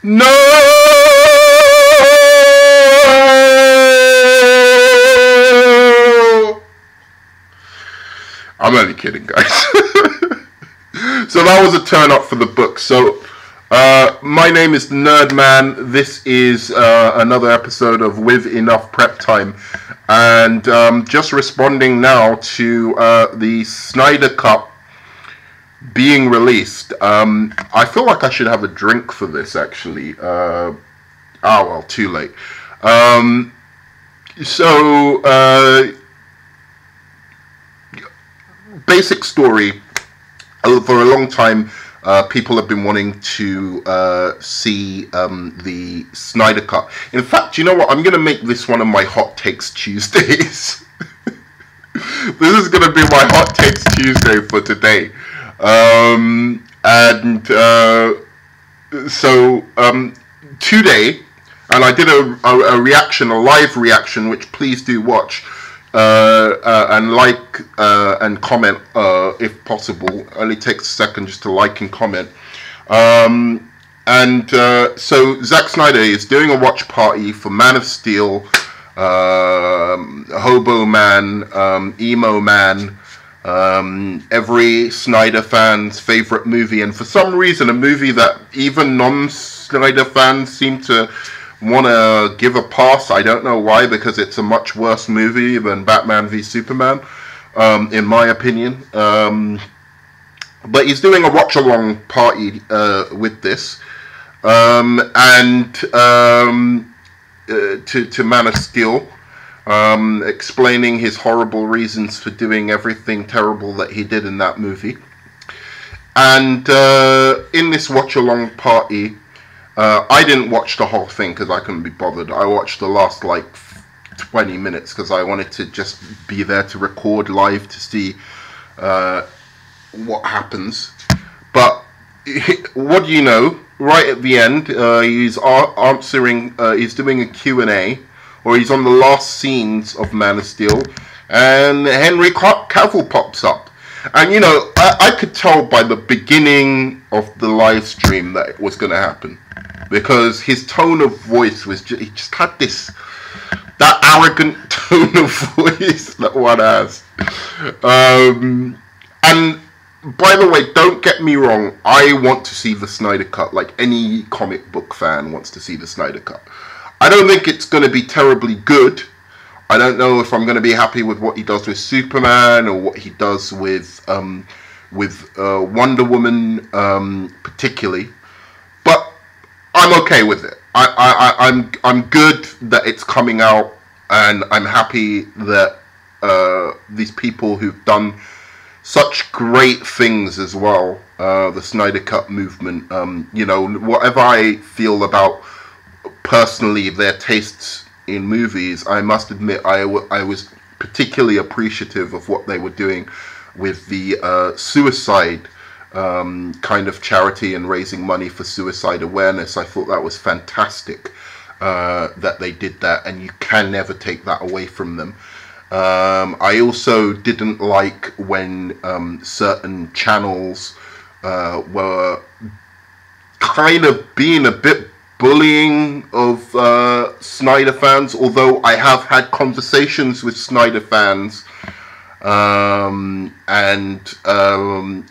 No! I'm only kidding, guys. So that was a turn up for the book. So my name is Nerdman. This is another episode of With Enough Prep Time, and just responding now to the Snyder Cut being released. I feel like I should have a drink for this, actually. Well, too late. Basic story. For a long time, people have been wanting to see the Snyder Cut. In fact, you know what? I'm going to make this one of my Hot Takes Tuesdays. This is going to be my Hot Takes Tuesday for today. Today, and I did a reaction, a live reaction, which please do watch. And like and comment if possible. Only takes a second just to like and comment. So Zack Snyder is doing a watch party for Man of Steel, Hobo Man, Emo Man, every Snyder fan's favorite movie, and for some reason a movie that even non-Snyder fans seem to want to give a pass. I don't know why, because it's a much worse movie than Batman v Superman, in my opinion. But he's doing a watch-along party with this, to Man of Steel, explaining his horrible reasons for doing everything terrible that he did in that movie. And in this watch-along party, I didn't watch the whole thing because I couldn't be bothered. I watched the last 20 minutes because I wanted to just be there to record live to see what happens. But what do you know? Right at the end, he's answering. He's doing a Q&A, or he's on the last scenes of Man of Steel, and Henry Cavill pops up. And you know, I could tell by the beginning of the live stream that it was going to happen, because his tone of voice was he just had that arrogant tone of voice that one has. And by the way, don't get me wrong, I want to see the Snyder Cut like any comic book fan wants to see the Snyder Cut. I don't think it's going to be terribly good. I don't know if I'm going to be happy with what he does with Superman or what he does with Wonder Woman, particularly. But I'm okay with it. I'm good that it's coming out, and I'm happy that these people who've done such great things as well, the Snyder Cut movement. You know, whatever I feel about personally their tastes in movies, I must admit I was particularly appreciative of what they were doing with the suicide kind of charity and raising money for suicide awareness. I thought that was fantastic that they did that, and you can never take that away from them. I also didn't like when certain channels were kind of being a bit bullying of Snyder fans, although I have had conversations with Snyder fans,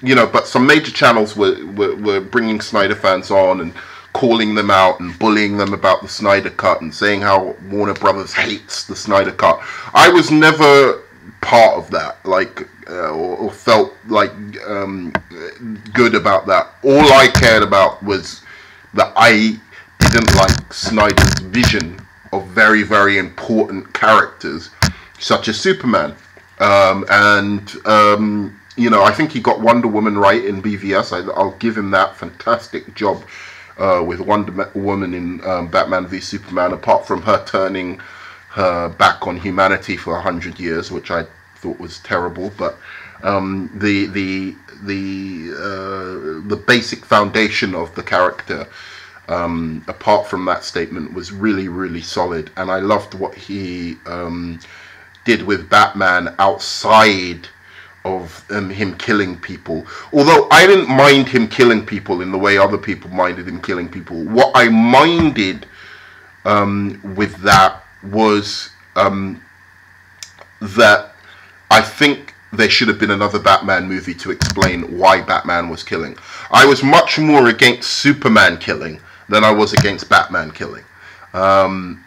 you know, but some major channels were bringing Snyder fans on and calling them out and bullying them about the Snyder Cut and saying how Warner Brothers hates the Snyder Cut. I was never part of that, or felt good about that. All I cared about was that I didn't like Snyder's vision of very, very important characters such as Superman. You know, I think he got Wonder Woman right in BVS. I'll give him that. Fantastic job with Wonder Woman in Batman v Superman, apart from her turning her back on humanity for 100 years, which I thought was terrible. But the basic foundation of the character, apart from that statement, was really, really solid. And I loved what he did with Batman outside him killing people. Although I didn't mind him killing people in the way other people minded him killing people. What I minded with that was that I think there should have been another Batman movie to explain why Batman was killing. I was much more against Superman killing than I was against Batman killing. And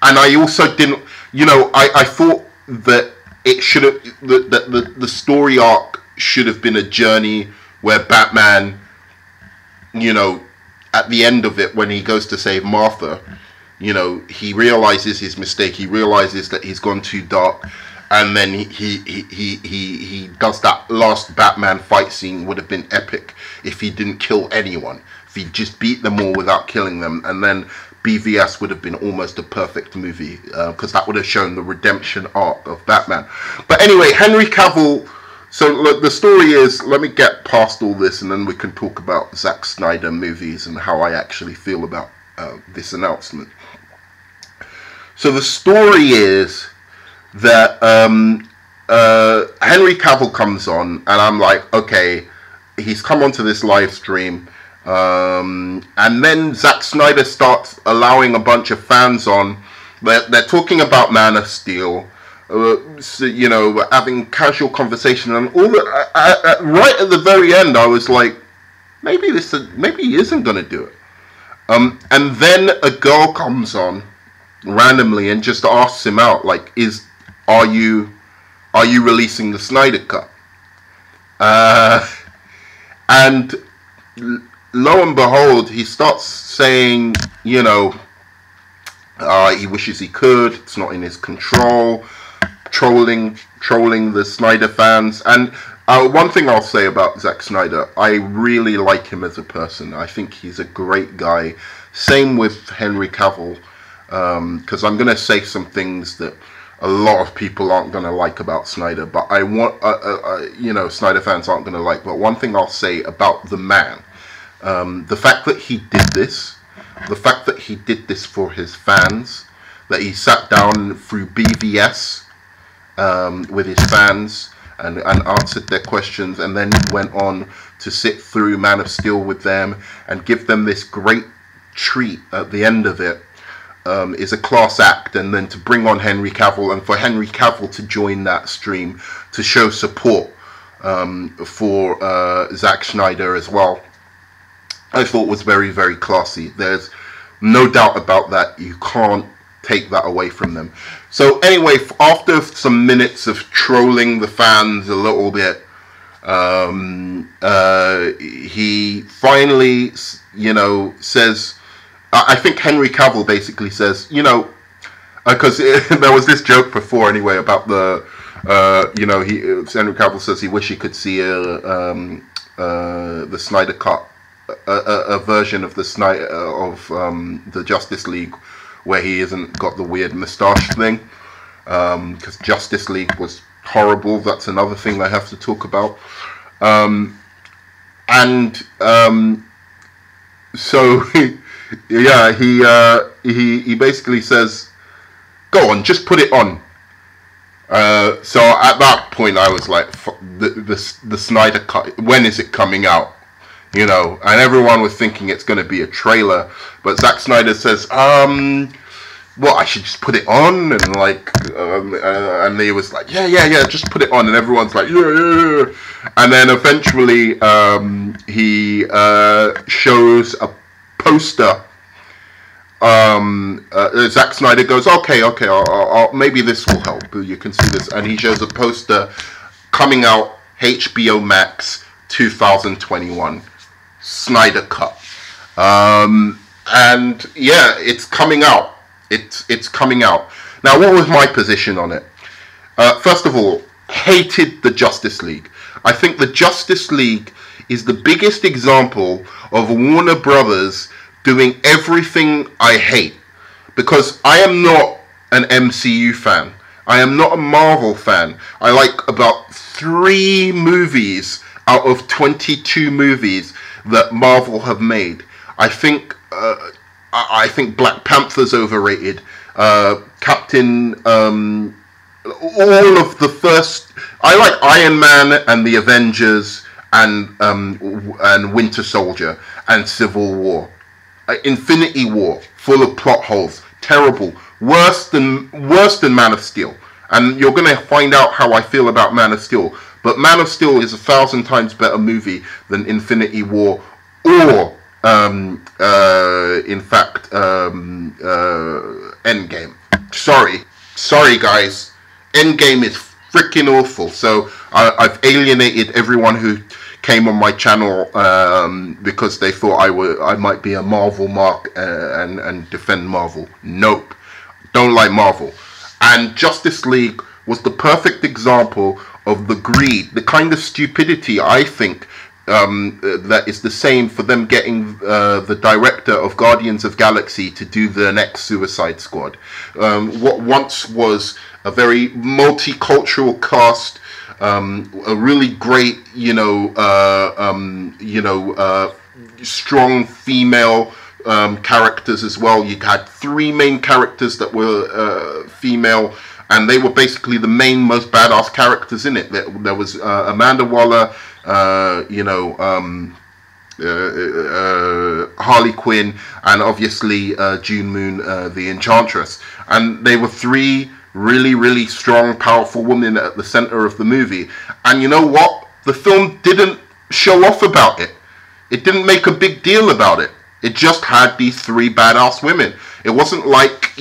I also didn't, you know, I thought that it should have, the story arc should have been a journey where Batman, you know, at the end of it, when he goes to save Martha, you know, he realizes his mistake. He realizes that he's gone too dark, and then he does that last Batman fight scene. Would have been epic if he didn't kill anyone. If he just beat them all without killing them, and then BVS would have been almost a perfect movie, because that would have shown the redemption arc of Batman. But anyway, Henry Cavill. So look, the story is, let me get past all this, and then we can talk about Zack Snyder movies and how I actually feel about this announcement. So the story is that Henry Cavill comes on, and I'm like, okay, he's come onto this live stream, and then Zack Snyder starts allowing a bunch of fans on. They're talking about Man of Steel, so, you know, having casual conversation, and all that. Right at the very end, I was like, maybe he isn't going to do it. And then a girl comes on randomly and just asks him out, like, are you releasing the Snyder cut? And lo and behold, he starts saying, you know, he wishes he could, it's not in his control, trolling the Snyder fans. And one thing I'll say about Zack Snyder, I really like him as a person. I think he's a great guy. Same with Henry Cavill, because I'm going to say some things that a lot of people aren't going to like about Snyder, but I want, you know, Snyder fans aren't going to like. But one thing I'll say about the man, the fact that he did this, the fact that he did this for his fans, that he sat down through BVS with his fans and answered their questions, and then went on to sit through Man of Steel with them and give them this great treat at the end of it, is a class act. And then to bring on Henry Cavill, and for Henry Cavill to join that stream to show support for Zack Snyder as well, I thought was very, very classy. There's no doubt about that. You can't take that away from them. So anyway, after some minutes of trolling the fans a little bit, he finally, you know, says, I think Henry Cavill basically says, you know, because there was this joke before anyway about the, you know, Henry Cavill says he wish he could see the Snyder cut, a version of the Snyder of the Justice League where he hasn't got the weird moustache thing, because Justice League was horrible. That's another thing I have to talk about. So yeah, he basically says, go on, just put it on. So at that point I was like, the Snyder cut, when is it coming out? You know, and everyone was thinking it's going to be a trailer, but Zack Snyder says, well, I should just put it on, and like, and he was like, yeah, just put it on, and everyone's like, yeah. And then eventually, he shows a poster. Zack Snyder goes, okay, I'll, maybe this will help. You can see this, and he shows a poster coming out, HBO Max 2021. Snyder cut, and yeah, it's coming out. It's coming out. Now, what was my position on it? First of all, hated the Justice League. I think the Justice League is the biggest example of Warner Brothers doing everything I hate, because I am not an MCU fan. I am not a Marvel fan. I like about 3 movies out of 22 movies that Marvel have made. I think Black Panther's overrated. Captain all of the first. I like Iron Man and the Avengers and Winter Soldier and Civil War. Infinity War, full of plot holes, terrible, worse than Man of Steel. And you're gonna find out how I feel about Man of Steel. But Man of Steel is 1,000 times better movie than Infinity War, or in fact, Endgame. Sorry guys, Endgame is freaking awful. So I've alienated everyone who came on my channel because they thought I might be a Marvel mark and defend Marvel. Nope, don't like Marvel. And Justice League was the perfect example of the greed, the kind of stupidity I think that is the same for them getting the director of Guardians of Galaxy to do the next Suicide Squad. What once was a very multicultural cast, a really great, strong female characters as well. You had 3 main characters that were female, and they were basically the main, most badass characters in it. There was Amanda Waller, Harley Quinn, and obviously June Moon, the Enchantress. And they were 3 really, really strong, powerful women at the center of the movie. And you know what? The film didn't show off about it. It didn't make a big deal about it. It just had these 3 badass women. It wasn't like,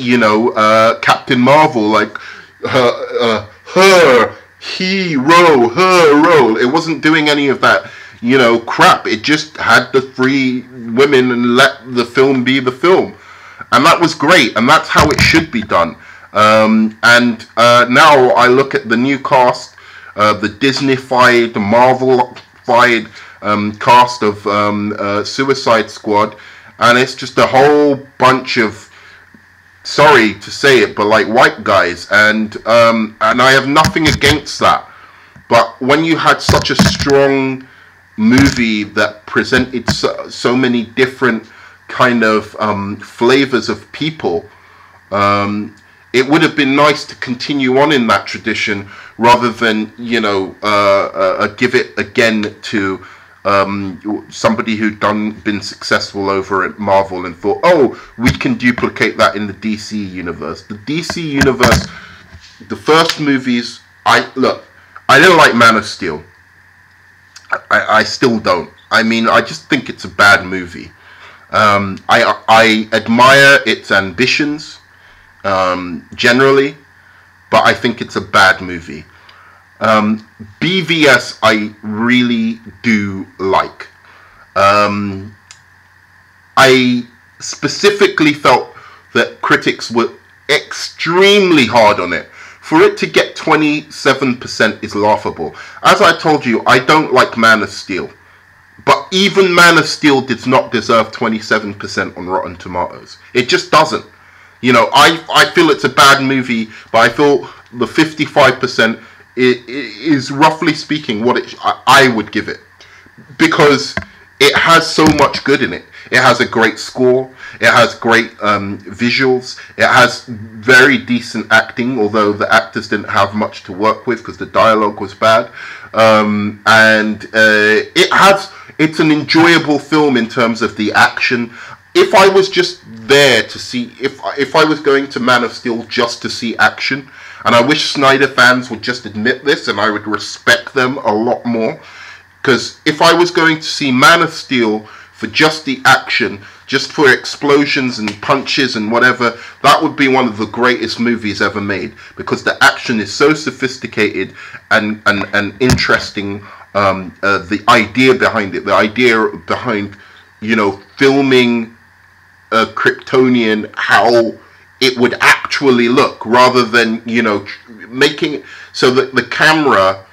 Captain Marvel, like her hero, her role. It wasn't doing any of that, crap. It just had the 3 women and let the film be the film. And that was great. And that's how it should be done. Now I look at the new cast, the Disney-fied, the Marvel-fied cast of Suicide Squad, and it's just a whole bunch of, sorry to say it, but like white guys, and I have nothing against that. But when you had such a strong movie that presented so many different kind of flavors of people, it would have been nice to continue on in that tradition rather than, give it again to somebody who'd been successful over at Marvel and thought, oh, we can duplicate that in the DC universe. The DC universe, the first movies, I didn't like Man of Steel. I still don't. I mean, I just think it's a bad movie. I admire its ambitions, generally, but I think it's a bad movie. BVS I really do like. I specifically felt that critics were extremely hard on it. For it to get 27% is laughable. As I told you, I don't like Man of Steel. But even Man of Steel does not deserve 27% on Rotten Tomatoes. It just doesn't. I feel it's a bad movie, but I feel the 55% is roughly speaking what I would give it. Because it has so much good in it. It has a great score. It has great visuals. It has very decent acting, although the actors didn't have much to work with because the dialogue was bad. It's an enjoyable film in terms of the action. If I was just there to see, if I was going to Man of Steel just to see action, and I wish Snyder fans would just admit this, and I would respect them a lot more, because if I was going to see Man of Steel for just the action, just for explosions and punches and whatever, that would be one of the greatest movies ever made, because the action is so sophisticated and interesting. The idea behind it, the idea behind, filming a Kryptonian, how it would actually look, rather than, making it so that the camera,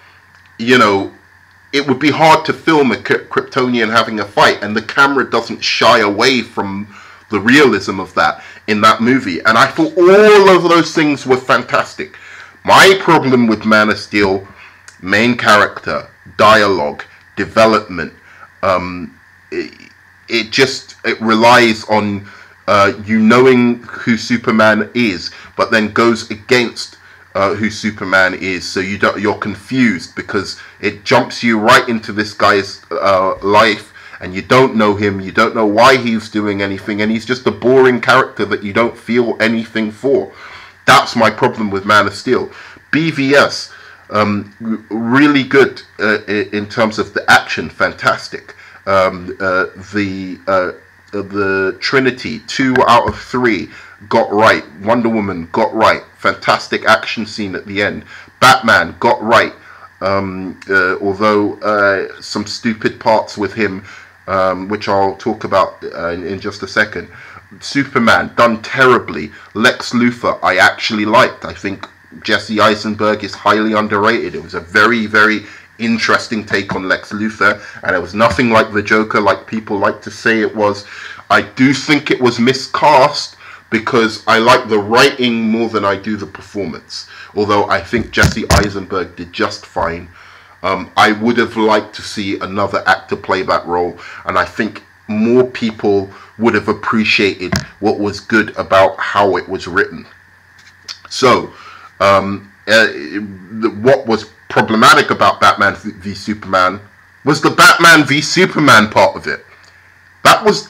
it would be hard to film a Kryptonian having a fight, and the camera doesn't shy away from the realism of that in that movie. And I thought all of those things were fantastic. My problem with Man of Steel, main character, dialogue, development, it relies on you knowing who Superman is, but then goes against who Superman is, so you're confused because it jumps you right into this guy's life, and you don't know him, you don't know why he's doing anything, and he's just a boring character that you don't feel anything for. That's my problem with Man of Steel. BVS, really good in terms of the action, fantastic. The Trinity, 2 out of 3 got right. Wonder Woman got right. Fantastic action scene at the end. Batman got right. Although some stupid parts with him, which I'll talk about in just a second. Superman, done terribly. Lex Luthor, I actually liked. I think Jesse Eisenberg is highly underrated. It was a very, very interesting take on Lex Luthor, and it was nothing like the Joker like people like to say it was. I do think it was miscast because I like the writing more than I do the performance, although I think Jesse Eisenberg did just fine. I would have liked to see another actor play that role, and I think more people would have appreciated what was good about how it was written. So what was problematic about Batman v Superman was the Batman v Superman part of it. That was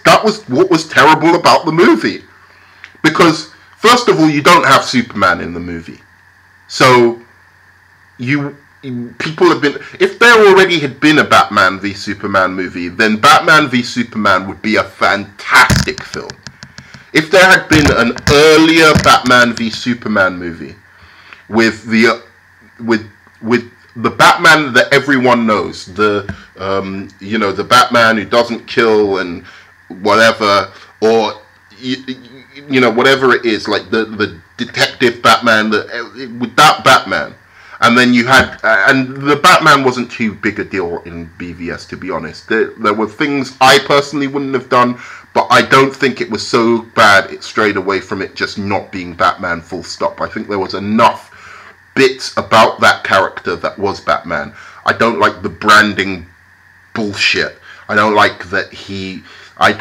what was terrible about the movie, because first of all, you don't have Superman in the movie, so people have been, if there already had been a Batman v Superman movie, then Batman v Superman would be a fantastic film. If there had been an earlier Batman v Superman movie with the Batman that everyone knows, the the Batman who doesn't kill and whatever, or whatever it is, like the detective Batman, with that Batman. And then you had, and the Batman wasn't too big a deal in BVS, to be honest. There were things I personally wouldn't have done, but I don't think it was so bad it strayed away from it just not being Batman full stop. I think there was enough bits about that character that was Batman. I don't like the branding bullshit. I don't like that I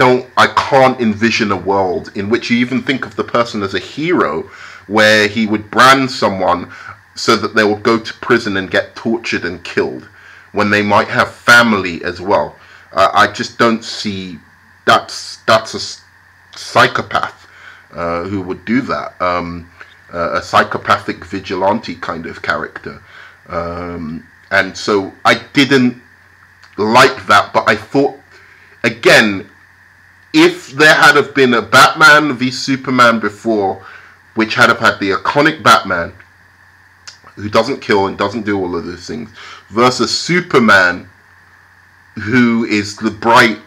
can't envision a world in which you even think of the person as a hero, where he would brand someone so that they will go to prison and get tortured and killed when they might have family as well. I just don't see, that's a psychopath who would do that. A psychopathic vigilante kind of character. And so I didn't like that, but I thought, again, if there had have been a Batman v Superman before, which had have had the iconic Batman, who doesn't kill and doesn't do all of those things, versus Superman, who is the bright,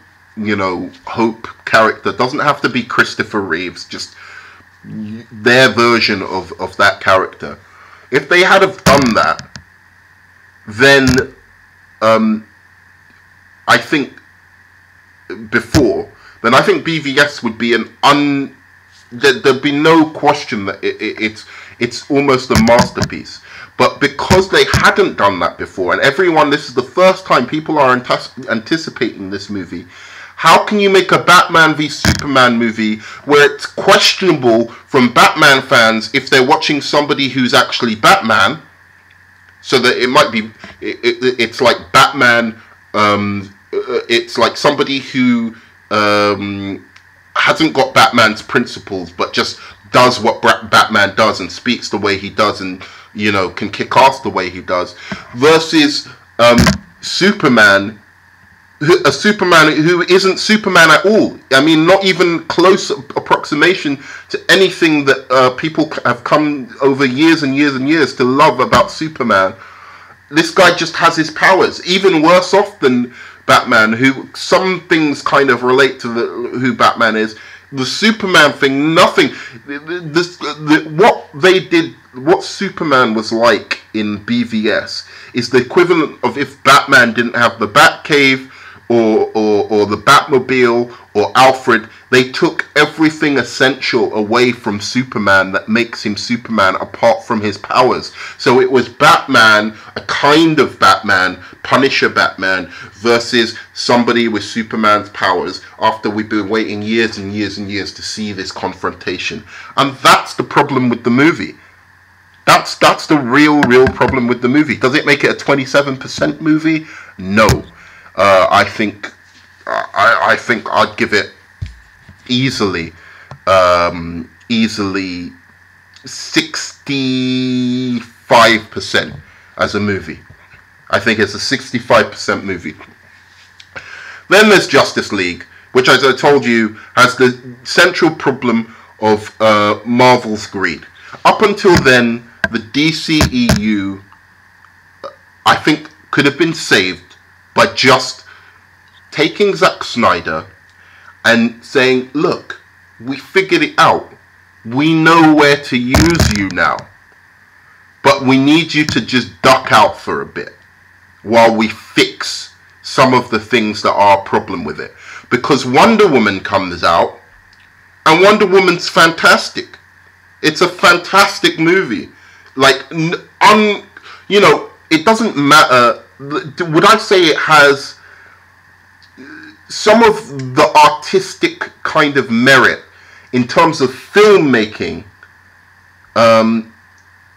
hope character. Doesn't have to be Christopher Reeves, just their version of that character. If they had have done that, then I think I think BVS would be there'd be no question that it's almost a masterpiece. But because they hadn't done that before, and this is the first time people are anticipating this movie, how can you make a Batman v Superman movie where it's questionable from Batman fans if they're watching somebody who's actually Batman, so that it might be, it's like Batman, it's like somebody who hasn't got Batman's principles, but just does what Batman does and speaks the way he does and, can kick ass the way he does, versus Superman, a Superman who isn't Superman at all. I mean, not even close approximation to anything that people have come over years and years and years to love about Superman. This guy just has his powers, even worse off than Batman, who some things kind of relate to who Batman is. The Superman thing, nothing. What they did, what Superman was like in BVS is the equivalent of if Batman didn't have the Batcave or the Batmobile or Alfred. They took everything essential away from Superman that makes him Superman apart from his powers. So it was Batman, a kind of Batman, Punisher Batman, versus somebody with Superman's powers, after we've been waiting years and years and years to see this confrontation. And that's the problem with the movie. That's the real problem with the movie. Does it make it a 27% movie? No. I think I'd give it easily 65% as a movie. I think it's a 65% movie. Then there's Justice League, which, as I told you, has the central problem of Marvel's greed. Up until then, the DCEU, I think, could have been saved by just taking Zack Snyder and saying, look, we figured it out. We know where to use you now. But we need you to just duck out for a bit while we fix some of the things that are a problem with it. Because Wonder Woman comes out, and Wonder Woman's fantastic. It's a fantastic movie. Like, you know, it doesn't matter. Would I say it has some of the artistic kind of merit in terms of filmmaking?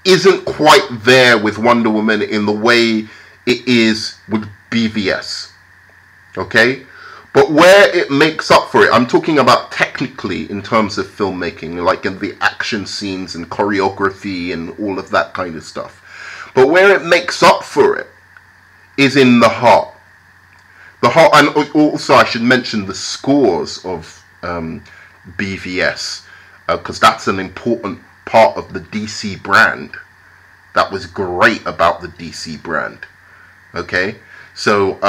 Isn't quite there with Wonder Woman in the way it is with BVS. Okay? But where it makes up for it, I'm talking about technically in terms of filmmaking, like in the action scenes and choreography and all of that kind of stuff. But where it makes up for it is in the heart. The heart, and also I should mention the scores of BVS, because that's an important part of the DC brand. That was great about the DC brand. Okay? So,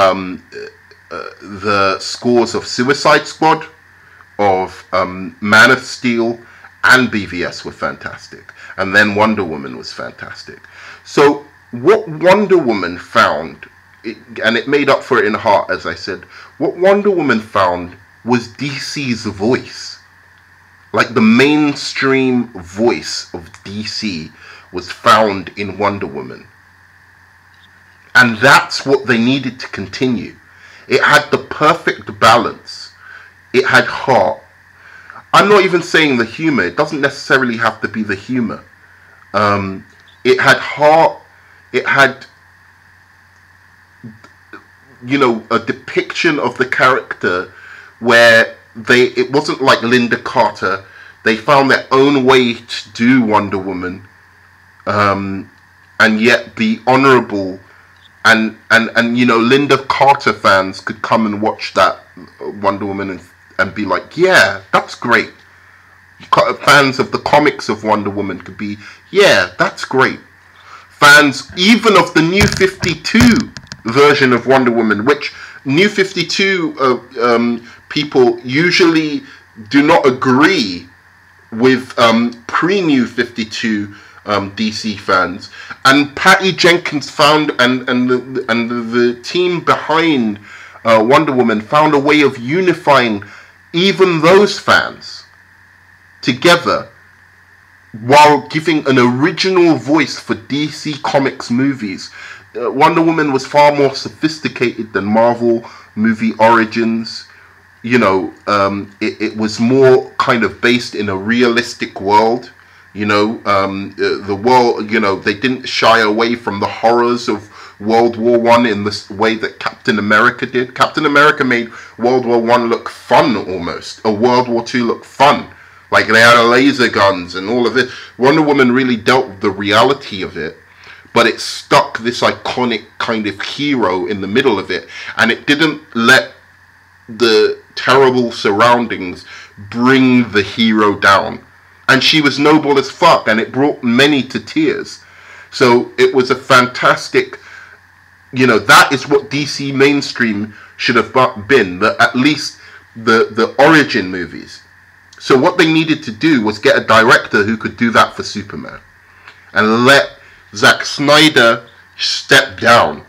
the scores of Suicide Squad, of Man of Steel, and BVS were fantastic. And then Wonder Woman was fantastic. So, what Wonder Woman found, and it made up for it in heart, as I said, what Wonder Woman found was DC's voice. Like, the mainstream voice of DC was found in Wonder Woman. And that's what they needed to continue. It had the perfect balance. It had heart. I'm not even saying the humor. It doesn't necessarily have to be the humor. It had heart. It had, you know, a depiction of the character where it wasn't like Linda Carter. They found their own way to do Wonder Woman, and yet be honorable. And you know, Linda Carter fans could come and watch that Wonder Woman and be like, yeah, that's great. Fans of the comics of Wonder Woman could be, yeah, that's great. Fans even of the New 52 version of Wonder Woman, which New 52 people usually do not agree with pre-New 52 DC fans, and Patty Jenkins found and the team behind Wonder Woman found a way of unifying even those fans together while giving an original voice for DC Comics movies. Wonder Woman was far more sophisticated than Marvel movie Origins. You know, it was more kind of based in a realistic world. You know, the world, you know, they didn't shy away from the horrors of World War I in the way that Captain America did. Captain America made World War I look fun almost, or World War II look fun. Like they had laser guns and all of it. Wonder Woman really dealt with the reality of it, but it stuck this iconic kind of hero in the middle of it, and it didn't let the terrible surroundings bring the hero down. And she was noble as fuck, and it brought many to tears. So it was a fantastic, you know, that is what DC mainstream should have been, at least the origin movies. So what they needed to do was get a director who could do that for Superman, and let Zack Snyder step down,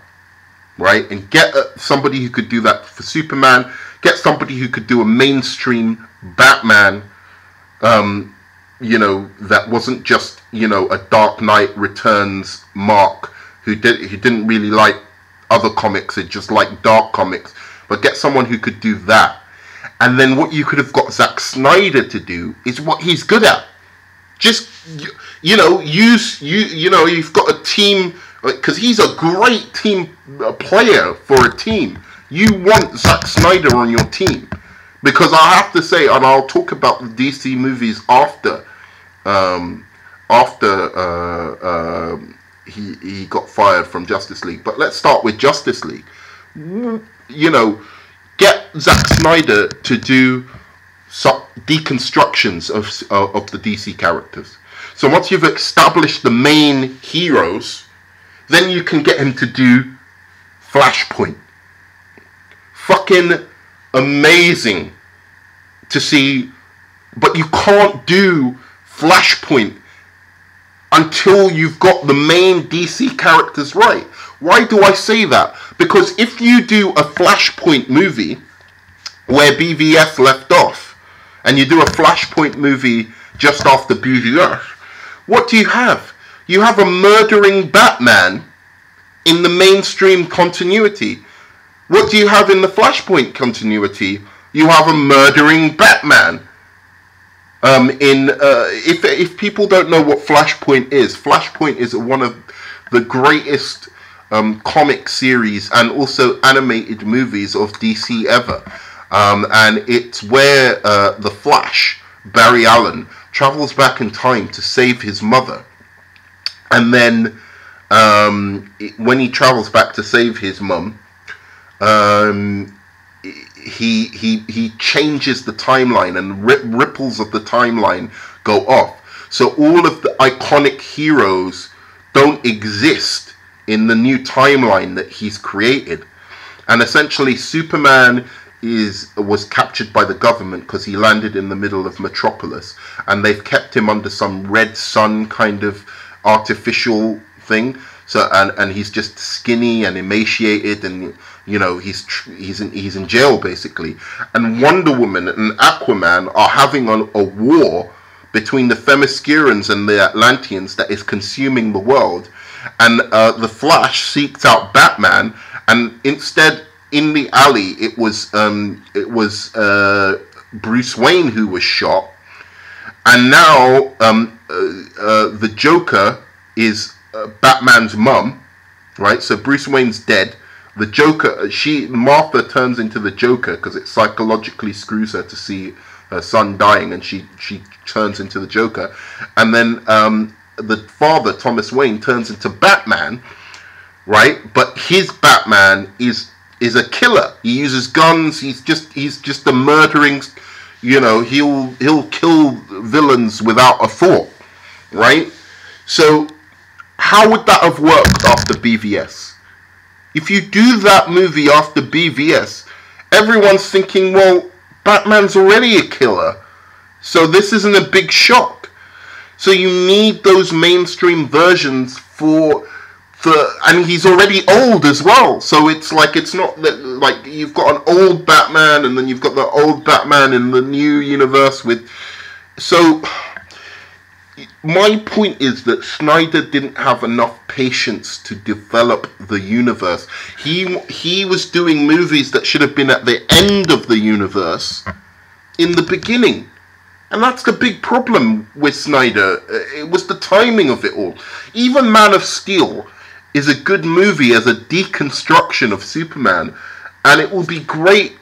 right? And get somebody who could do that for Superman, get somebody who could do a mainstream Batman, you know, that wasn't just, you know, a Dark Knight Returns mark who didn't really like other comics, it just liked dark comics, but get someone who could do that. And then what you could have got Zack Snyder to do is what he's good at. Just you've got a team, because he's a great team player for a team. You want Zack Snyder on your team, because I have to say, and I'll talk about the DC movies after he got fired from Justice League. But let's start with Justice League. Get Zack Snyder to do deconstructions of the DC characters. So once you've established the main heroes, then you can get him to do Flashpoint. Fucking amazing to see, but you can't do Flashpoint until you've got the main DC characters right. Why do I say that? Because if you do a Flashpoint movie where BVS left off, and you do a Flashpoint movie just after BVS, what do you have? You have a murdering Batman in the mainstream continuity. What do you have in the Flashpoint continuity? You have a murdering Batman. If people don't know what Flashpoint is one of the greatest comic series and also animated movies of DC ever. And it's where the Flash, Barry Allen, travels back in time to save his mother. And then when he travels back to save his mum, he changes the timeline, and ripples of the timeline go off. So all of the iconic heroes don't exist in the new timeline that he's created. And essentially Superman was captured by the government because he landed in the middle of Metropolis, and they've kept him under some red sun kind of artificial thing. So and he's just skinny and emaciated, and he's in jail basically. And Wonder Woman and Aquaman are having a war between the Themyscirans and the Atlanteans that is consuming the world. And the Flash seeks out Batman, and instead, in the alley, it was Bruce Wayne who was shot, and now the Joker is Batman's mum, right? So Bruce Wayne's dead. The Joker, Martha turns into the Joker because it psychologically screws her to see her son dying, and she turns into the Joker. And then the father, Thomas Wayne, turns into Batman, right? But his Batman is a killer. He uses guns. He's just a murdering. He'll kill villains without a thought, right? So how would that have worked after BVS? If you do that movie after BVS, everyone's thinking, well, Batman's already a killer, so this isn't a big shock. So you need those mainstream versions and he's already old as well. So it's not that, like, you've got an old Batman and then you've got the old Batman in the new universe so my point is that Snyder didn't have enough patience to develop the universe. He was doing movies that should have been at the end of the universe in the beginning. And that's the big problem with Snyder. It was the timing of it all. Even Man of Steel is a good movie as a deconstruction of Superman, and it will be great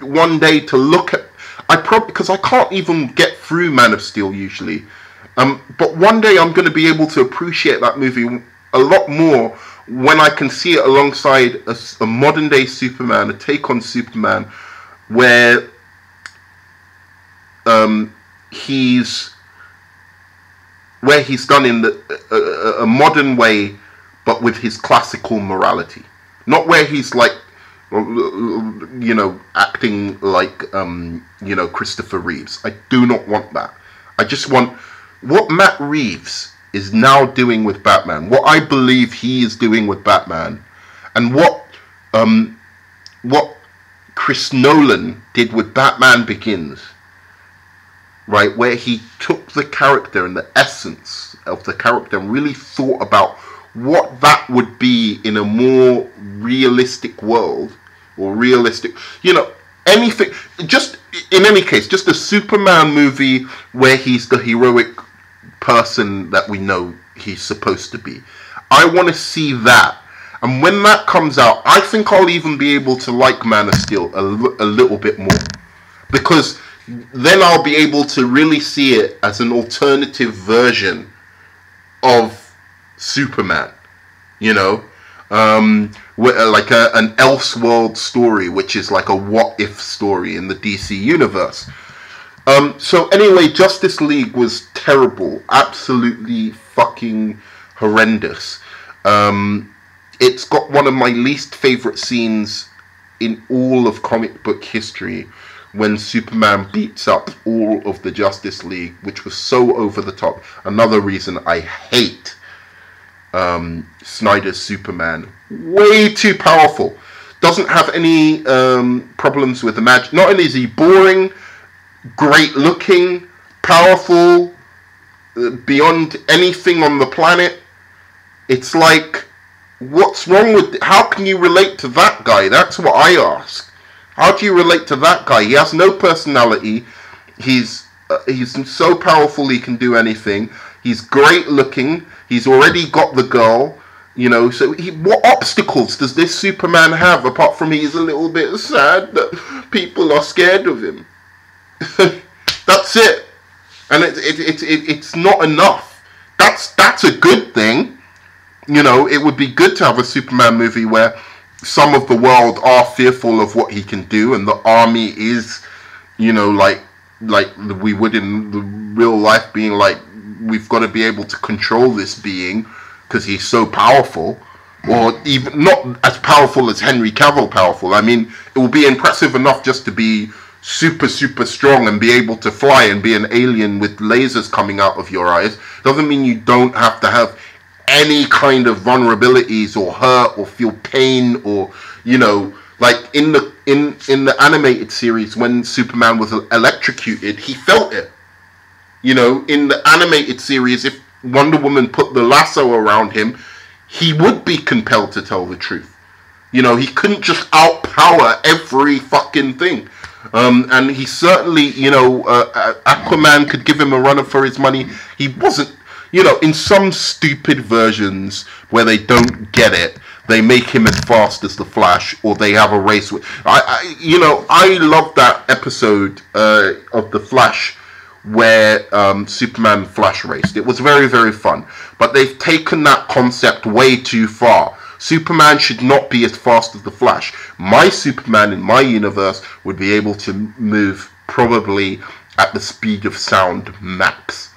one day to look at. Because I can't even get through Man of Steel usually, but one day I'm going to be able to appreciate that movie a lot more when I can see it alongside a modern day Superman, a take on Superman, where he's done in a modern way, but with his classical morality, not where he's like, acting like Christopher Reeves. I do not want that. I just want what Matt Reeves is now doing with Batman, what I believe he is doing with Batman, and what Chris Nolan did with Batman Begins. Right, where he took the character and the essence of the character and really thought about what that would be in a more realistic world, or realistic, anything. Just in any case, just a Superman movie where he's the heroic person that we know he's supposed to be. I want to see that. And when that comes out, I think I'll even be able to like Man of Steel a little bit more. Because then I'll be able to really see it as an alternative version of Superman. You know? Like an Elseworld story, which is like a what-if story in the DC universe. So anyway, Justice League was terrible. Absolutely fucking horrendous. It's got one of my least favorite scenes in all of comic book history, when Superman beats up all of the Justice League, which was so over the top. Another reason I hate Snyder's Superman. Way too powerful. Doesn't have any problems with the magic. Not only is he boring, great looking, powerful, beyond anything on the planet. It's like, what's wrong with... How can you relate to that guy? That's what I ask. How do you relate to that guy? He has no personality. He's so powerful he can do anything. He's great looking. He's already got the girl. You know, so what obstacles does this Superman have, apart from he's a little bit sad that people are scared of him? That's it. And it's not enough. That's a good thing. You know, it would be good to have a Superman movie where some of the world are fearful of what he can do, and the army is, you know, like we would in the real life, being like, we've got to be able to control this being because he's so powerful, or even not as powerful as Henry Cavill powerful. I mean, it will be impressive enough just to be super strong and be able to fly and be an alien with lasers coming out of your eyes. Doesn't mean you don't have to have any kind of vulnerabilities or hurt or feel pain, or, you know, like in the animated series, when Superman was electrocuted, he felt it. You know, in the animated series, if Wonder Woman put the lasso around him, he would be compelled to tell the truth. You know, he couldn't just outpower every fucking thing. And he certainly, you know, Aquaman could give him a run for his money. He wasn't, you know, in some stupid versions where they don't get it, they make him as fast as the Flash, or they have a race with... you know, I love that episode of the Flash where Superman and Flash raced. It was very, very fun. But they've taken that concept way too far. Superman should not be as fast as the Flash. My Superman in my universe would be able to move probably at the speed of sound max.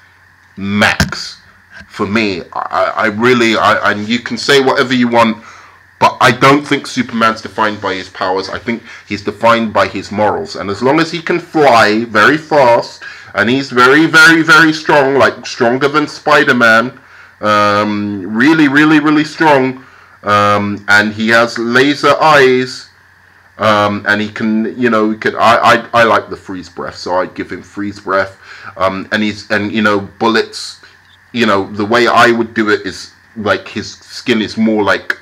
For me, I really, and you can say whatever you want, but I don't think Superman's defined by his powers. I think he's defined by his morals. And as long as he can fly very fast, and he's very, very, very strong, like stronger than Spider-Man, really strong, and he has laser eyes, and he can, you know, I like the freeze breath, so I'd give him freeze breath, and you know, bullets. You know, the way I would do it is like his skin is more like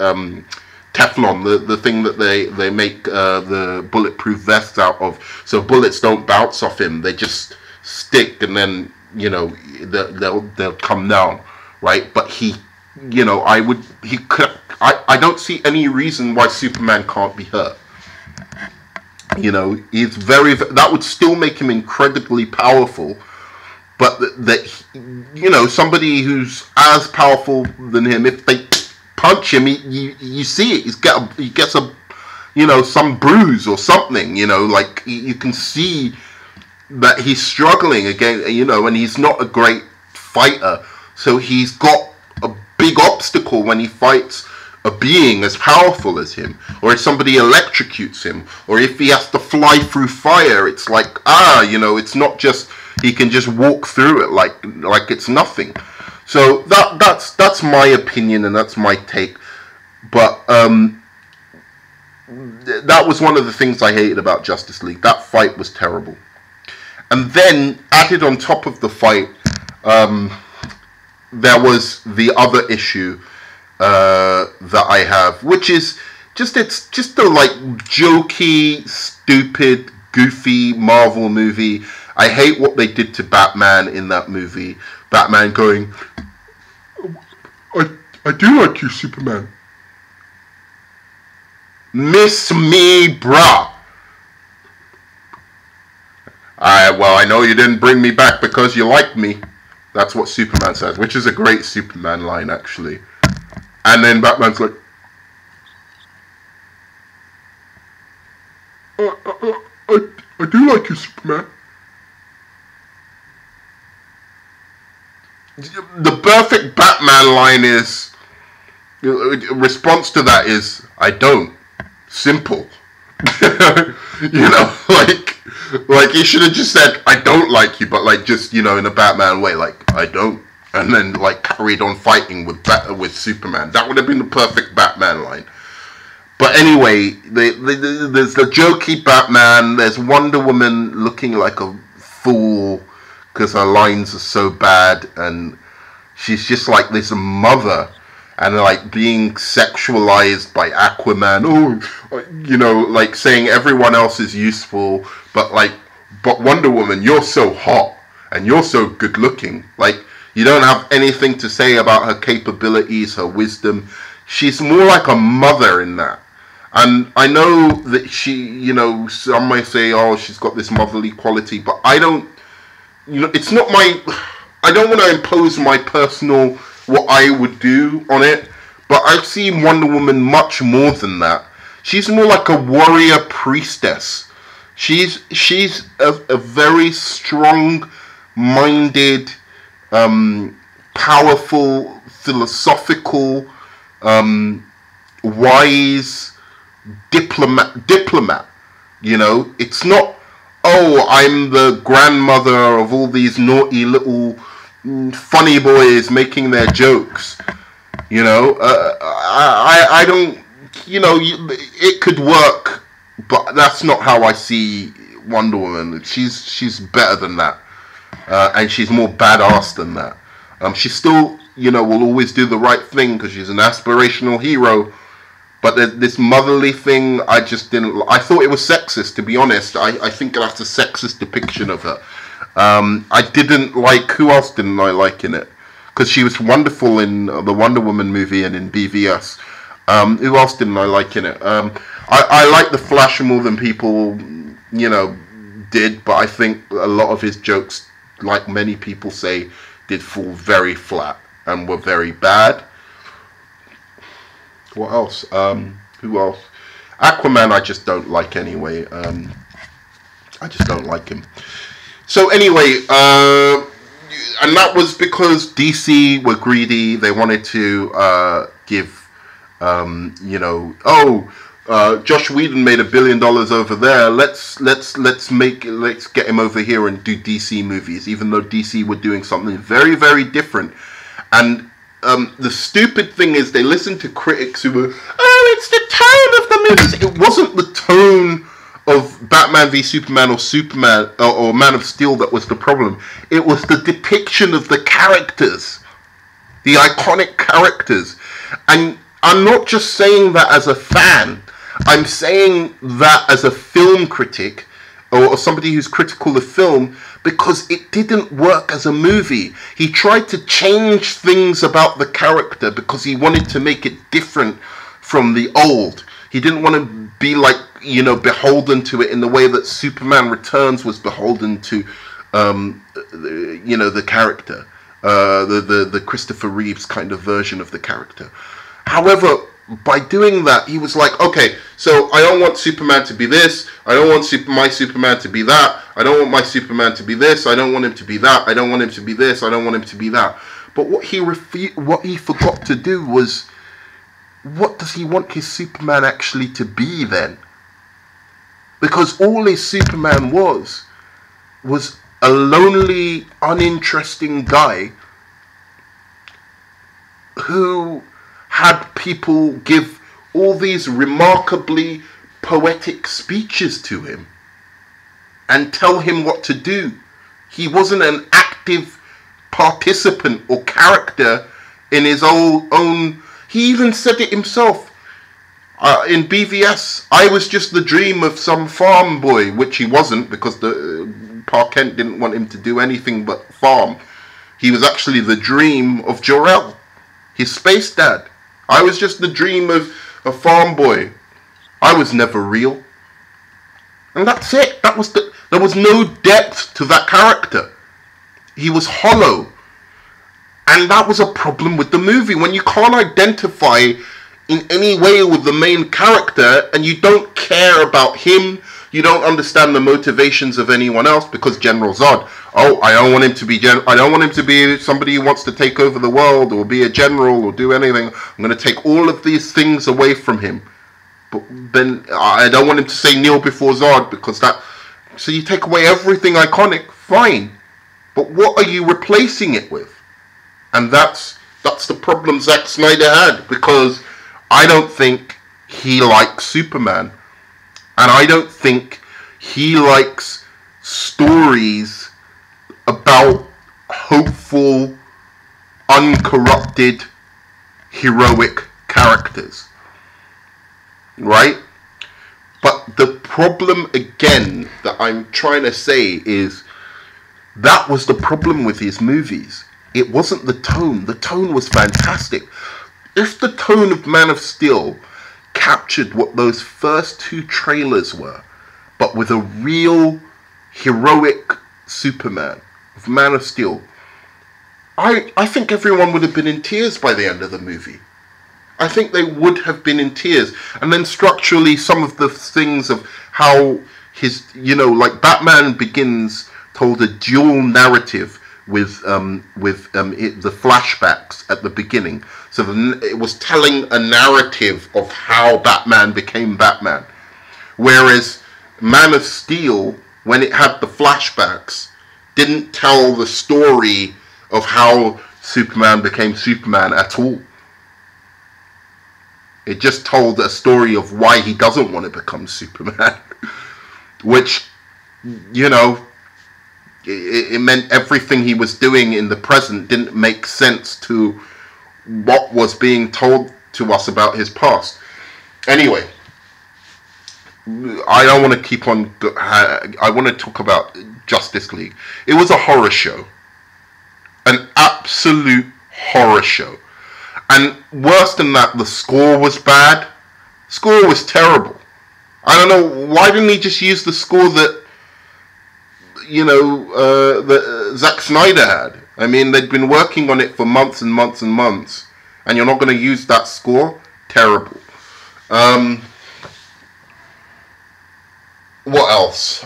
Teflon, the thing that they make the bulletproof vests out of, so bullets don't bounce off him, they just stick, and then, you know, they'll come down, right? But he, you know, I don't see any reason why Superman can't be hurt. You know, he's that would still make him incredibly powerful. But that, you know, somebody who's as powerful than him, if they punch him, you see it. He gets a, you know, some bruise or something. You know, like you can see that he's struggling again. You know, and he's not a great fighter, so he's got a big obstacle when he fights a being as powerful as him, or if somebody electrocutes him, or if he has to fly through fire. It's like, you know, it's not just. He can just walk through it like it's nothing. So that's my opinion, and that's my take. But that was one of the things I hated about Justice League. That fight was terrible. And then added on top of the fight, there was the other issue that I have, which is it's just a like jokey, stupid, goofy Marvel movie. I hate what they did to Batman in that movie. Batman going, I do like you, Superman. Miss me, bruh. Well, I know you didn't bring me back because you liked me. That's what Superman says, which is a great Superman line, actually. And then Batman's like, I do like you, Superman. The perfect Batman line is, response to that is, I don't. Simple. You know, like he should have just said, I don't like you, but like just, you know, in a Batman way, like, I don't. And then like carried on fighting with Superman. That would have been the perfect Batman line. But anyway, there's the jokey Batman. There's Wonder Woman looking like a fool because her lines are so bad, and she's just like this mother, and like being sexualized by Aquaman. Oh, you know, like saying everyone else is useful, but Wonder Woman, you're so hot and you're so good looking. Like, you don't have anything to say about her capabilities, her wisdom. She's more like a mother in that. And I know that she, you know, some might say, oh, she's got this motherly quality, but I don't, you know, it's not my, I don't want to impose my personal, what I would do on it, but I've seen Wonder Woman much more than that. She's more like a warrior priestess. She's a very strong-minded, powerful, philosophical, wise diplomat. You know, it's not, oh, I'm the grandmother of all these naughty little funny boys making their jokes. You know, I don't, you know, it could work, but that's not how I see Wonder Woman. She's better than that, and she's more badass than that. She still, you know, will always do the right thing because she's an aspirational hero. But this motherly thing, I just didn't. I thought it was sexist, to be honest. I think that's a sexist depiction of her. I didn't like. Who else didn't I like in it? Because she was wonderful in the Wonder Woman movie and in BVS. Who else didn't I like in it? I like the Flash more than people, you know, did. But I think a lot of his jokes, like many people say, did fall very flat and were very bad. What else? Who else? Aquaman I just don't like anyway. I just don't like him. So anyway, and that was because DC were greedy. They wanted to give, you know, Josh Whedon made $1 billion over there. Let's get him over here and do DC movies, even though DC were doing something very, very different. And the stupid thing is they listened to critics who were, oh, it's the tone of the movies. It wasn't the tone of Batman v Superman or Superman or Man of Steel that was the problem. It was the depiction of the characters, the iconic characters. And I'm not just saying that as a fan. I'm saying that as a film critic or somebody who's critical of film, because it didn't work as a movie. He tried to change things about the character because he wanted to make it different from the old. He didn't want to be like, you know, beholden to it in the way that Superman Returns was beholden to, you know, the character, the Christopher Reeves kind of version of the character. However, by doing that, he was like, okay, so I don't want Superman to be this. I don't want my Superman to be that. I don't want my Superman to be this. I don't want him to be that. I don't want him to be this. I don't want him to be that. But what he forgot to do was, what does he want his Superman actually to be then? Because all his Superman was a lonely, uninteresting guy who had people give all these remarkably poetic speeches to him and tell him what to do. He wasn't an active participant or character in his own. He even said it himself in BVS. I was just the dream of some farm boy, which he wasn't, because the Pa Kent didn't want him to do anything but farm. He was actually the dream of Jor-El, his space dad. I was just the dream of a farm boy. I was never real. And that's it. There was no depth to that character. He was hollow. And that was a problem with the movie. When you can't identify in any way with the main character and you don't care about him, you don't understand the motivations of anyone else, because General Zod, oh, I don't want him to be I don't want him to be somebody who wants to take over the world or be a general or do anything. I'm going to take all of these things away from him. But then I don't want him to say kneel before Zod, because that... So you take away everything iconic, fine. But what are you replacing it with? And that's the problem Zack Snyder had, because I don't think he likes Superman. And I don't think he likes stories about hopeful, uncorrupted, heroic characters. Right? But the problem again that I'm trying to say is that was the problem with his movies. It wasn't the tone. The tone was fantastic. If the tone of Man of Steel captured what those first two trailers were, but with a real heroic Superman of Man of Steel, I think everyone would have been in tears by the end of the movie. I think they would have been in tears. And then structurally, some of the things of how his, like Batman Begins told a dual narrative with the flashbacks at the beginning. So it was telling a narrative of how Batman became Batman. Whereas Man of Steel, when it had the flashbacks, didn't tell the story of how Superman became Superman at all. It just told a story of why he doesn't want to become Superman. Which, it meant everything he was doing in the present didn't make sense to what was being told to us about his past. Anyway, I don't want to keep on... I want to talk about Justice League. It was a horror show. An absolute horror show. And worse than that, the score was bad. Score was terrible. I don't know, why didn't he just use the score that, that Zack Snyder had? I mean, they'd been working on it for months and months and months. And you're not going to use that score? Terrible. What else?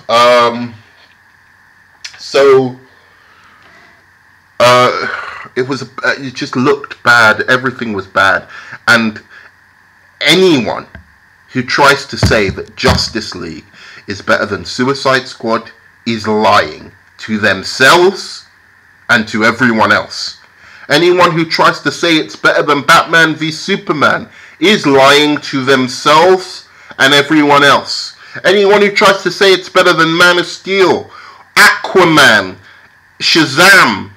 It just looked bad. Everything was bad. And anyone who tries to say that Justice League is better than Suicide Squad is lying to themselves and to everyone else. Anyone who tries to say it's better than Batman v Superman is lying to themselves and everyone else. Anyone who tries to say it's better than Man of Steel, Aquaman, Shazam,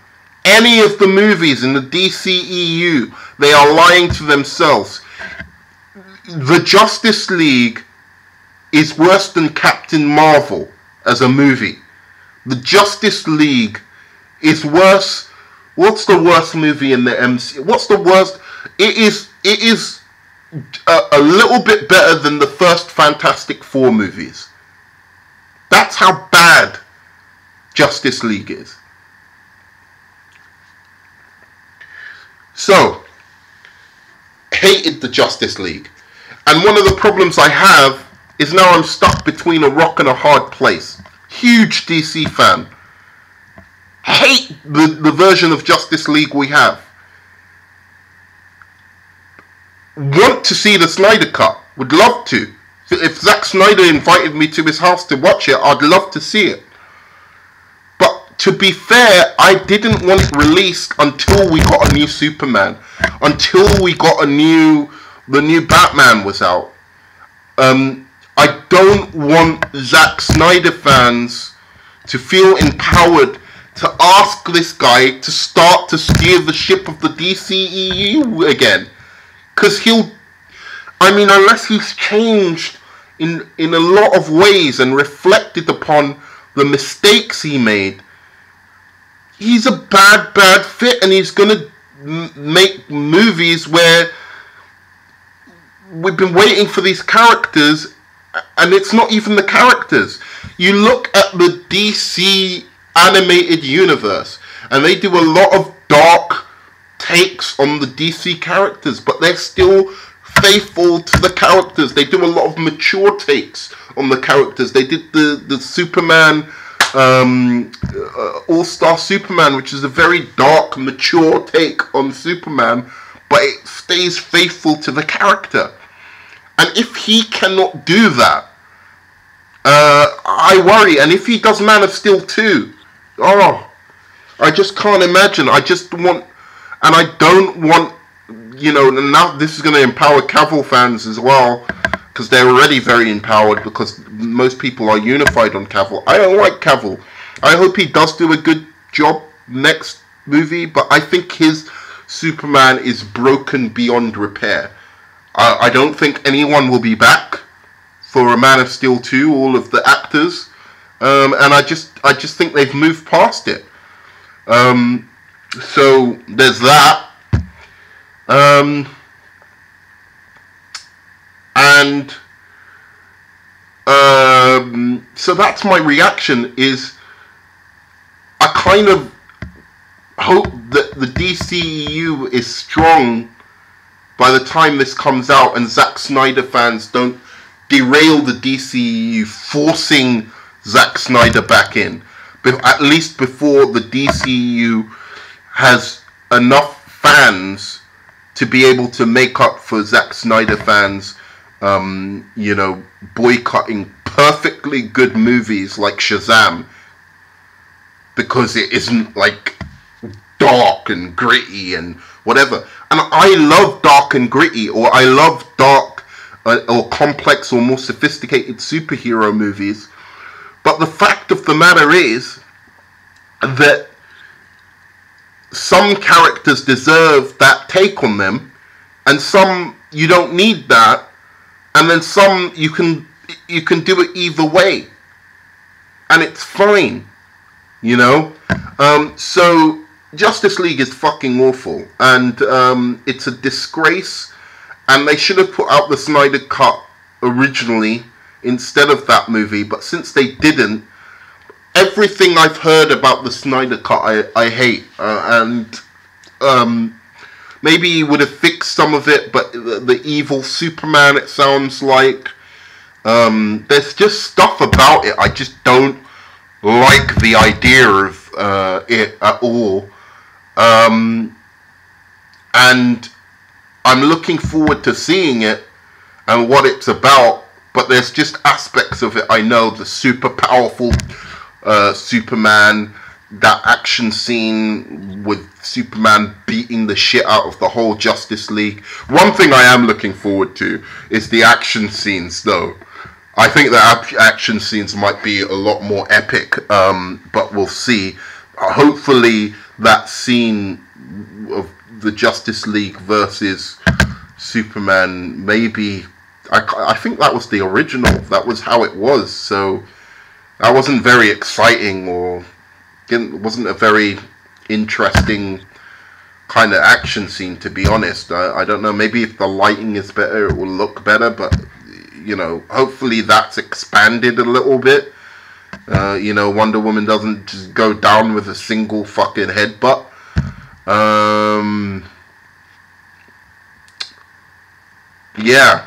any of the movies in the DCEU, they are lying to themselves. The Justice League is worse than Captain Marvel as a movie. The Justice League is worse. What's the worst movie in the MCU? What's the worst? It is a little bit better than the first Fantastic Four movies. That's how bad Justice League is. So, hated the Justice League. And one of the problems I have is now I'm stuck between a rock and a hard place. Huge DC fan. Hate the version of Justice League we have. Want to see the Snyder cut. Would love to. If Zack Snyder invited me to his house to watch it, I'd love to see it. But to be fair, I didn't want it released until we got a new Superman. Until we got the new Batman was out. I don't want Zack Snyder fans to feel empowered to ask this guy to start to steer the ship of the DCEU again. Because unless he's changed in a lot of ways and reflected upon the mistakes he made, he's a bad fit, and he's going to make movies where we've been waiting for these characters, and it's not even the characters. You look at the DC animated universe, and they do a lot of dark takes on the DC characters, but they're still faithful to the characters. They do a lot of mature takes on the characters. They did the Superman, All-Star Superman, which is a very dark, mature take on Superman, but it stays faithful to the character. And if he cannot do that, I worry. And if he does Man of Steel 2, I just can't imagine. I just want, and I don't want, you know, now this is going to empower Cavill fans as well, because they're already very empowered, because most people are unified on Cavill. I don't like Cavill. I hope he does do a good job next movie, but I think his Superman is broken beyond repair. I don't think anyone will be back for a Man of Steel 2, all of the actors, and I just think they've moved past it. So there's that. So that's my reaction. Is I kind of hope that the DCEU is strong by the time this comes out, and Zack Snyder fans don't derail the DCEU, forcing Zack Snyder back in. At least before the DCEU has enough fans to be able to make up for Zack Snyder fans, you know, boycotting perfectly good movies like Shazam, because it isn't like dark and gritty and whatever. And I love dark and gritty, or I love dark or complex or more sophisticated superhero movies. But the fact of the matter is that some characters deserve that take on them, and some you don't need that, and then some you can do it either way, and it's fine, you know. So Justice League is fucking awful, and it's a disgrace, and they should have put out the Snyder Cut originally instead of that movie. But since they didn't, everything I've heard about the Snyder Cut I hate, and maybe he would have fixed some of it, but the evil Superman, it sounds like, there's just stuff about it I just don't like the idea of it at all. And I'm looking forward to seeing it and what it's about, but there's just aspects of it I know. The super powerful Superman, that action scene with Superman beating the shit out of the whole Justice League. One thing I am looking forward to is the action scenes, though. I think the action scenes might be a lot more epic, but we'll see. Hopefully that scene of the Justice League versus Superman, maybe, I think that was the original, that was how it was, so that wasn't very exciting, or it wasn't a very interesting kind of action scene, to be honest. I don't know, maybe if the lighting is better it will look better, but you know, hopefully that's expanded a little bit. You know, Wonder Woman doesn't just go down with a single fucking headbutt. Yeah,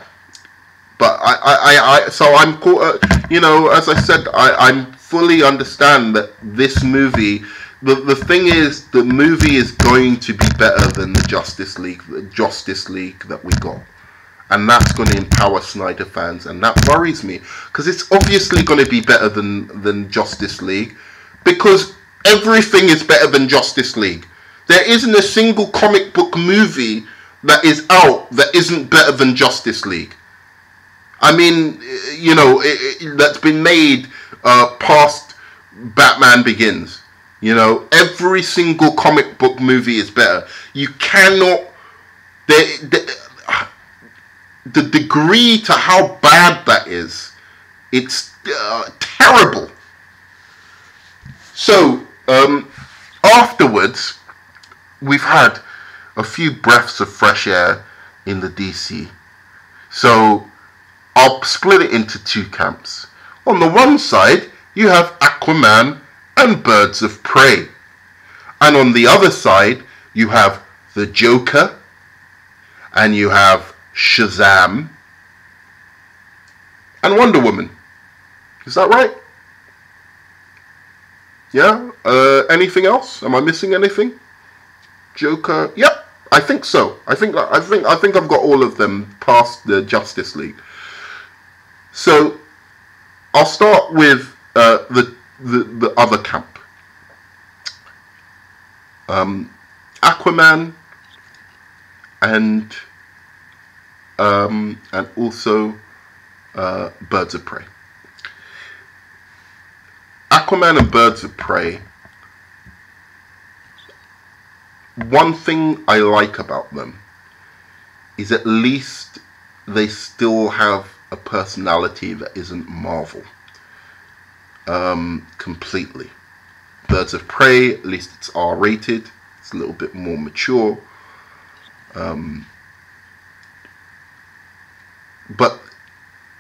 but so I'm caught. You know, as I said, I fully understand that this movie. The thing is, the movie is going to be better than the Justice League that we got. And that's going to empower Snyder fans, and that worries me, because it's obviously going to be better than Justice League, because everything is better than Justice League. There isn't a single comic book movie that is out that isn't better than Justice League. I mean, you know, that's been made past Batman Begins. You know, every single comic book movie is better. You cannot... The degree to how bad that is, it's terrible. So, afterwards, we've had a few breaths of fresh air in the DC. So, I'll split it into two camps. On the one side, you have Aquaman and Birds of Prey. And on the other side, you have the Joker, and you have Shazam, and Wonder Woman. Is that right? Yeah? Anything else? Am I missing anything? Joker? Yep, I think so. I think I've got all of them past the Justice League. So I'll start with the other camp. Aquaman and also Birds of Prey. Aquaman and Birds of Prey. One thing I like about them is at least they still have a personality that isn't Marvel. Completely. Birds of Prey, at least it's R-rated. It's a little bit more mature. But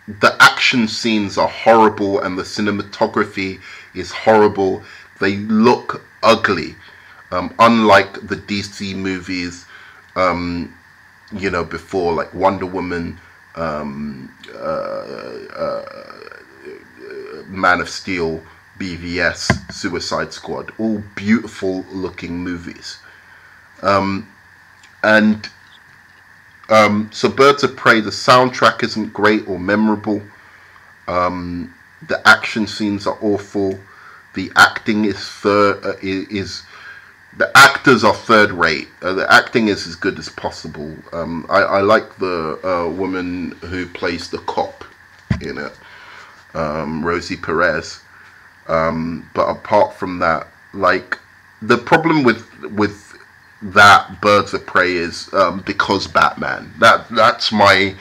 the action scenes are horrible and the cinematography is horrible. They look ugly. Unlike the DC movies, you know, before, like Wonder Woman, Man of Steel, BVS, Suicide Squad, all beautiful looking movies. So Birds of Prey, the soundtrack isn't great or memorable. The action scenes are awful. The acting the actors are third rate. The acting is as good as possible. I like the woman who plays the cop in it, Rosie Perez. But apart from that, like, the problem with that Birds of Prey is because Batman. That's my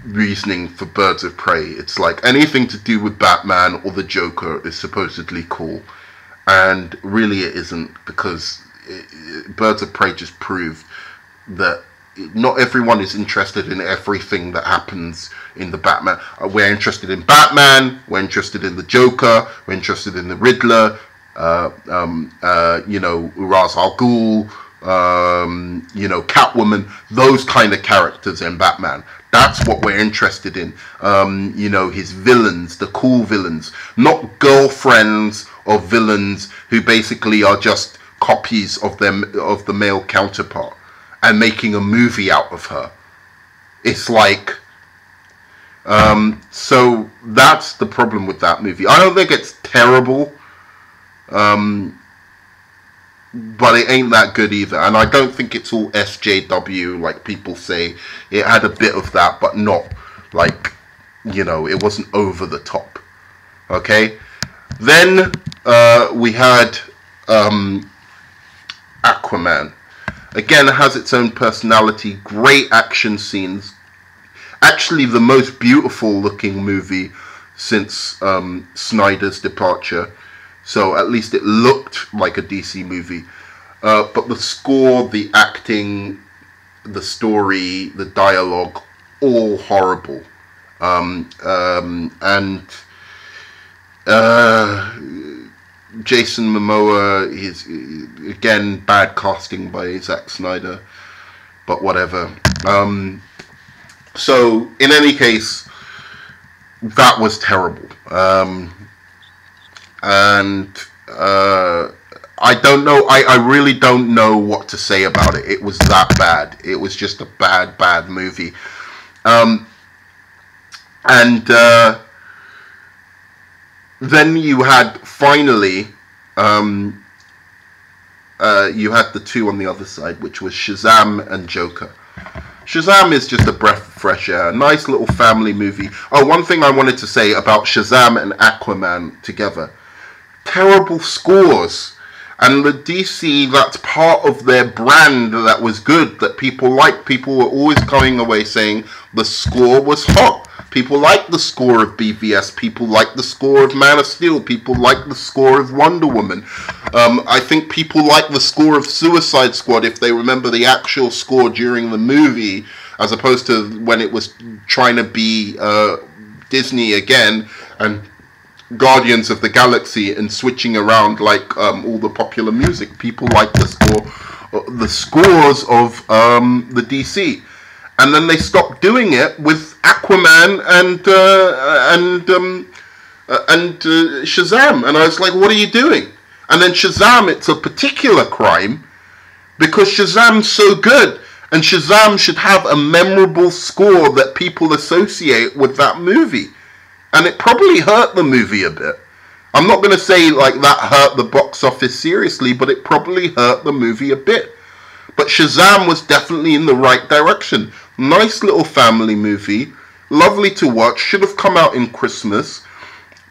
reasoning for Birds of Prey. It's like anything to do with Batman or the Joker is supposedly cool, and really it isn't, because Birds of Prey just proved that not everyone is interested in everything that happens in the Batman. We're interested in Batman, we're interested in the Joker, we're interested in the Riddler, you know, Ra's al Ghul, you know, Catwoman, those kind of characters in Batman. That's what we're interested in. You know, his villains, the cool villains, not girlfriends of villains who basically are just copies of the male counterpart and making a movie out of her. It's like, so that's the problem with that movie. I don't think it's terrible, but it ain't that good either. And I don't think it's all SJW like people say. It had a bit of that, but not like, you know, it wasn't over the top. Okay? Then we had Aquaman. Again, it has its own personality, great action scenes. Actually, the most beautiful looking movie since Snyder's departure. So at least it looked like a DC movie. But the score, the acting, the story, the dialogue, all horrible. Jason Momoa is, again, bad casting by Zack Snyder, but whatever. So in any case, that was terrible. I don't know, I really don't know what to say about it. It was that bad. It was just a bad movie. Then you had, finally, you had the two on the other side, which was Shazam and Joker. Shazam is just a breath of fresh air, a nice little family movie. Oh, one thing I wanted to say about Shazam and Aquaman together. Terrible scores. And the DC, that's part of their brand that was good, that people liked. People were always coming away saying the score was hot. People like the score of BVS. People like the score of Man of Steel. People like the score of Wonder Woman. I think people like the score of Suicide Squad if they remember the actual score during the movie, as opposed to when it was trying to be Disney again and Guardians of the Galaxy and switching around like all the popular music. People like the scores of the DC. And then they stopped doing it with Aquaman and Shazam. And I was like, what are you doing? And then Shazam, it's a particular crime because Shazam's so good. And Shazam should have a memorable score that people associate with that movie. And it probably hurt the movie a bit. I'm not going to say like that hurt the box office seriously, but it probably hurt the movie a bit. But Shazam was definitely in the right direction. Nice little family movie. Lovely to watch. Should have come out in Christmas.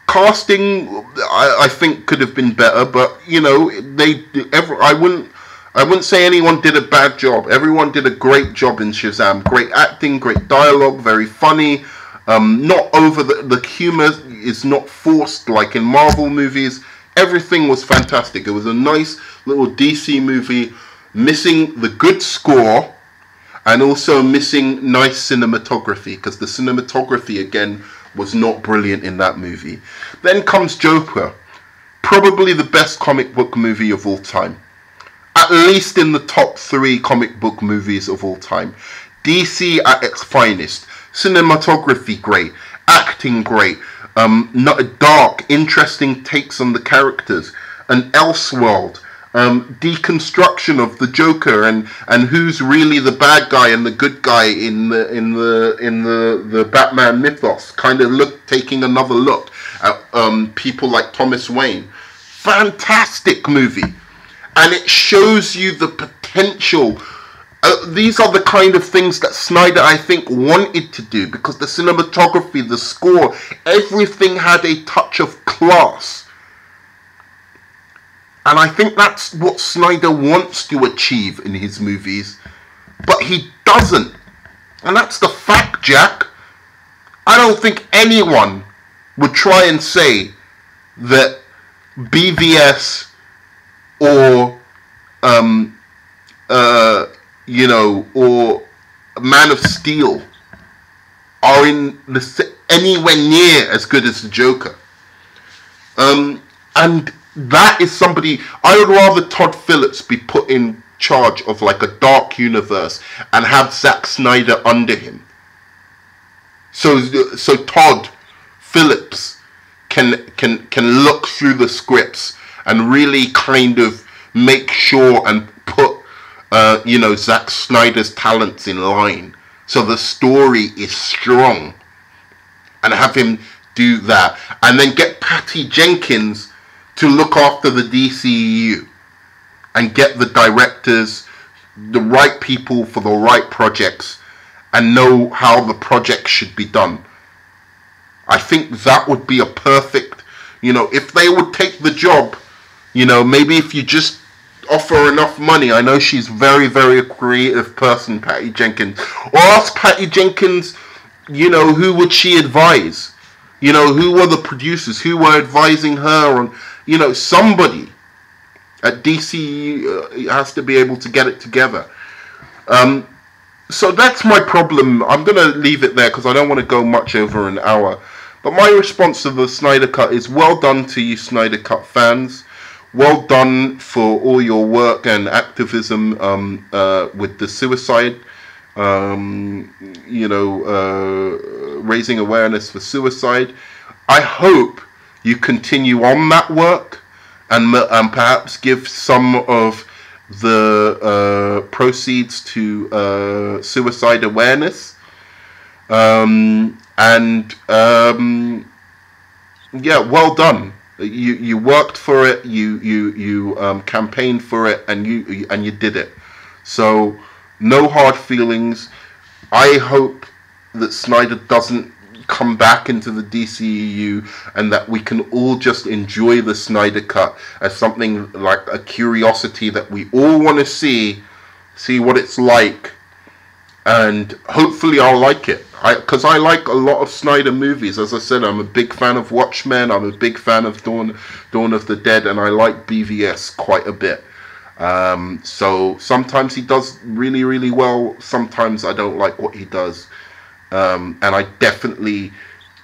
Casting, I think, could have been better. But, you know, I wouldn't say anyone did a bad job. Everyone did a great job in Shazam. Great acting, great dialogue, very funny. Not over the humor is not forced like in Marvel movies. Everything was fantastic. It was a nice little DC movie, missing the good score and also missing nice cinematography, because the cinematography again was not brilliant in that movie. Then comes Joker, probably the best comic book movie of all time, at least in the top 3 comic book movies of all time. DC at its finest. Cinematography great, acting great, not dark, interesting takes on the characters, an Elseworld, deconstruction of the Joker and who's really the bad guy and the good guy in the Batman mythos. Kind of taking another look at people like Thomas Wayne. Fantastic movie, and it shows you the potential. These are the kind of things that Snyder, I think, wanted to do, because the cinematography, the score, everything had a touch of class. And I think that's what Snyder wants to achieve in his movies, but he doesn't. And that's the fact, Jack. I don't think anyone would try and say that BVS or or Man of Steel are anywhere near as good as the Joker. And that is somebody, I would rather Todd Phillips be put in charge of like a dark universe and have Zack Snyder under him. So Todd Phillips can look through the scripts and really kind of make sure and put Zack Snyder's talents in line, so the story is strong, and have him do that, and then get Patty Jenkins to look after the DCEU and get the directors, the right people for the right projects, and know how the project should be done. I think that would be a perfect, if they would take the job, maybe if you just offer enough money. I know she's very, very creative person, Patty Jenkins. Or ask Patty Jenkins, who would she advise? Who were the producers? Who were advising her on, somebody at DC has to be able to get it together. So that's my problem. I'm going to leave it there because I don't want to go much over an hour. But my response to the Snyder Cut is well done to you Snyder Cut fans. Well done for all your work and activism with the suicide, raising awareness for suicide. I hope you continue on that work and perhaps give some of the proceeds to suicide awareness. Well done. You worked for it. You campaigned for it, and you did it. So no hard feelings. I hope that Snyder doesn't come back into the DCEU, and that we can all just enjoy the Snyder Cut as something like a curiosity that we all want to see what it's like, and hopefully I'll like it. Because I like a lot of Snyder movies. As I said, I'm a big fan of Watchmen. I'm a big fan of Dawn of the Dead, and I like BVS quite a bit. So sometimes he does really, really well. Sometimes I don't like what he does, and I definitely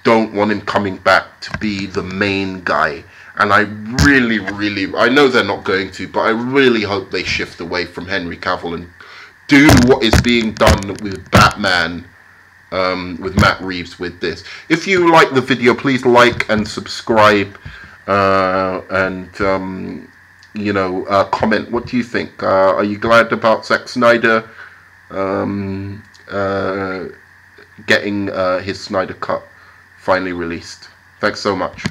don't want him coming back to be the main guy. And I really, really, I know they're not going to, but I really hope they shift away from Henry Cavill and do what is being done with Batman, with Matt Reeves with this. If you like the video, please like and subscribe, and you know, comment. What do you think? Are you glad about Zack Snyder getting his Snyder Cut finally released? Thanks so much.